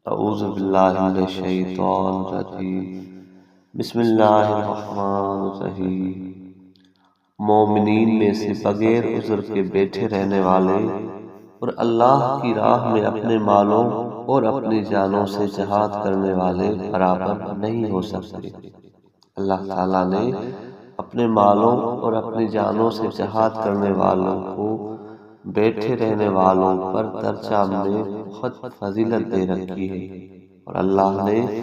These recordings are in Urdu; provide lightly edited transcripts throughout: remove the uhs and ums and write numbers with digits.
اعوذ باللہ من الشیطان الرجیم، بسم اللہ الرحمن الرحیم۔ مومنین میں سے بغیر عذر کے بیٹھے رہنے والے اور اللہ کی راہ میں اپنے مالوں اور اپنی جانوں سے جہاد کرنے والے برابر نہیں ہو سکتے۔ اللہ تعالیٰ نے اپنے مالوں اور اپنی جانوں سے جہاد کرنے والوں کو بیٹھے رہنے والوں پر درجہ میں بہت فضیلت دے رکھی ہے، اور اللہ نے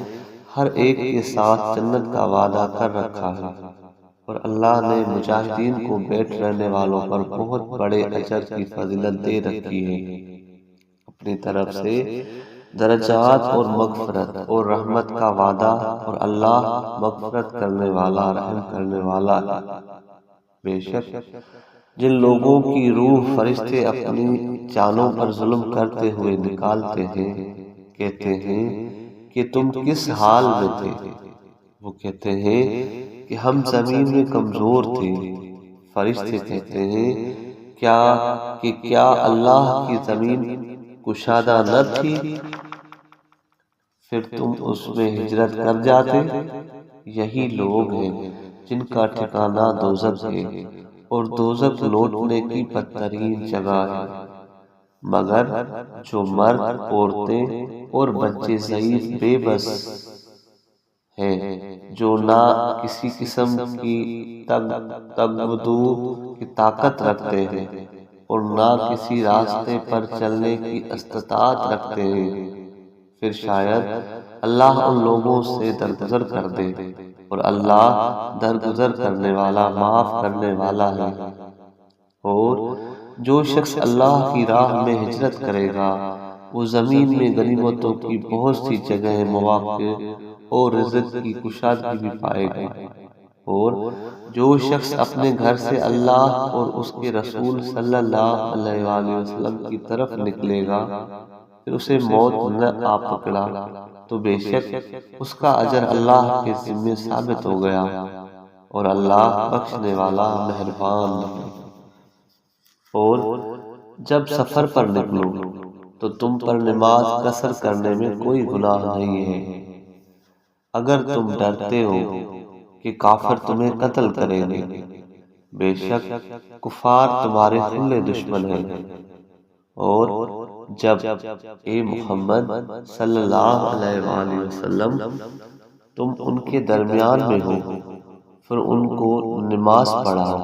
ہر ایک کے ساتھ جنت کا وعدہ کر رکھا ہے، اور اللہ نے مجاہدین کو بیٹھ رہنے والوں پر بہت بڑے اجر کی فضیلت دے رکھی ہے۔ اپنی طرف سے درجات اور مغفرت اور رحمت کا وعدہ، اور اللہ مغفرت کرنے والا رحم کرنے والا ہے۔ بے شک جن لوگوں کی روح فرشتے اپنی جانوں پر ظلم کرتے ہوئے نکالتے ہیں، کہتے ہیں کہ تم کس حال میں تھے؟ وہ کہتے ہیں کہ ہم زمین میں کمزور تھے۔ فرشتے کہتے ہیں کیا اللہ کی زمین کشادہ نہ تھی؟ پھر تم اس میں ہجرت کر جاتے۔ یہی لوگ ہیں جن کا ٹھکانہ دوزخ ہے، اور دوزخ لوٹنے کی بدترین جگہ ہے، مگر جو مرد، عورتیں اور بچے ضعیف بے بس ہیں، جو نہ کسی قسم کی تگودو کی طاقت رکھتے ہیں اور نہ کسی راستے پر چلنے کی استطاعت رکھتے ہیں، پھر شاید اللہ ان لوگوں سے درگزر کر دے، اور اللہ درگزر کرنے والا معاف کرنے والا ہے۔ اور جو شخص اللہ کی راہ میں ہجرت کرے گا وہ زمین میں غنیمتوں کی بہت سی جگہیں، مواقع اور رزق کی کشادگی بھی پائے گا۔ اور جو شخص اپنے گھر سے اللہ اور اس کے رسول صلی اللہ علیہ وآلہ وسلم کی طرف نکلے گا، پھر اسے موت نہ آ پکڑا، تو بے شک اس کا اجر اللہ کے ذمہ ثابت ہو گیا، اور اللہ بخشنے والا مہربان ہے۔ اور جب سفر پر نکلو تو تم پر نماز قصر کرنے میں کوئی گناہ نہیں ہے، اگر تم ڈرتے ہو کہ کافر تمہیں قتل کریں گے۔ بے شک کفار تمہارے کھلے دشمن ہیں۔ اور جب اے محمد صلی اللہ علیہ وآلہ وسلم تم ان کے درمیان میں ہو، پھر ان کو نماز پڑھاؤ،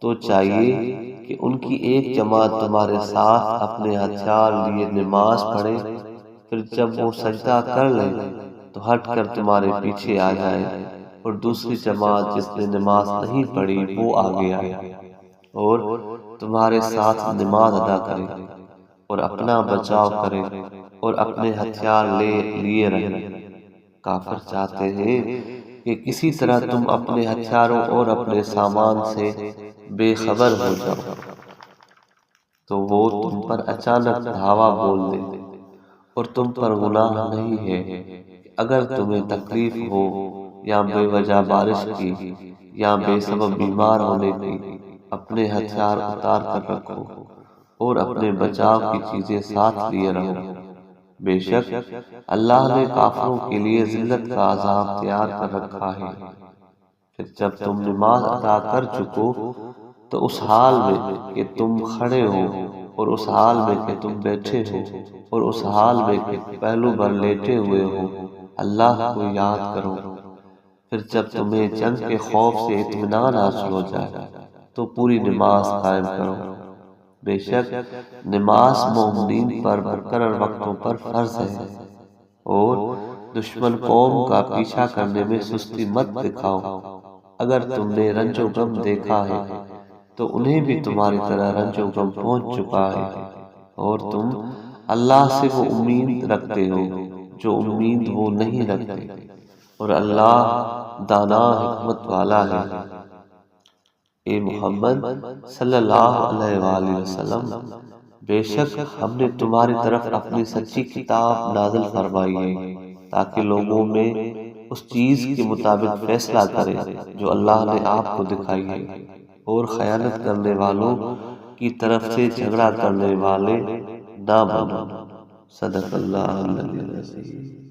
تو چاہیے کہ ان کی ایک جماعت تمہارے ساتھ اپنے ہتھیار لیے نماز پڑھے، پھر جب وہ سجدہ کر لے تو ہٹ کر تمہارے پیچھے آ جائے، اور دوسری جماعت جس نے نماز نہیں پڑھی وہ آگے آئے اور تمہارے ساتھ نماز ادا کرے، اور اپنا بچاؤ کرے اور اپنے ہتھیار لیے رہے۔ کافر چاہتے ہیں کہ کسی طرح تم اپنے ہتھیاروں اور اپنے سامان سے بے خبر ہو جاؤ، تو وہ تم پر اچانک دھاوا بول دے، اور تم پر گناہ نہیں ہے کہ اگر تمہیں تکلیف ہو یا بے وجہ بارش کی یا بے سبب بیمار ہونے کی، اپنے ہتھیار اتار کر رکھو اور اپنے بچاؤ کی چیزیں ساتھ لیے رہو۔ بے شک اللہ نے کافروں کے لیے ذلت کا عذاب تیار کر رکھا ہے۔ پھر جب تم نماز ادا کر چکو تو اس حال میں کہ تم کھڑے ہو، اور اس حال میں کہ تم بیٹھے ہو، اور اس حال میں کہ پہلو بھر لیٹے ہوئے ہو، اللہ کو یاد کرو۔ پھر جب تمہیں جنگ کے خوف سے اطمینان حاصل ہو جائے تو پوری نماز قائم کرو۔ بے شک نماز مومنین پر مقرر وقتوں پر فرض ہے، اور دشمن قوم کا پیچھا کرنے میں سستی مت دکھاؤ۔ اگر تم نے رنج و غم دیکھا ہے تو انہیں بھی تمہاری طرح رنج و غم پہنچ چکا ہے، اور تم اللہ سے وہ امید رکھتے ہو جو امید وہ نہیں رکھتے، اور اللہ دانا حکمت والا ہے۔ اے محمد صلی اللہ علیہ وآلہ وسلم، بے شک ہم نے تمہاری طرف اپنی سچی کتاب نازل فرمائی ہے، تاکہ لوگوں میں اس چیز کے مطابق فیصلہ کرے جو اللہ نے آپ کو دکھائی ہے، اور خیانت کرنے والوں کی طرف سے جھگڑا کرنے والے نہ بنو۔ صدق اللہ العلی العظیم۔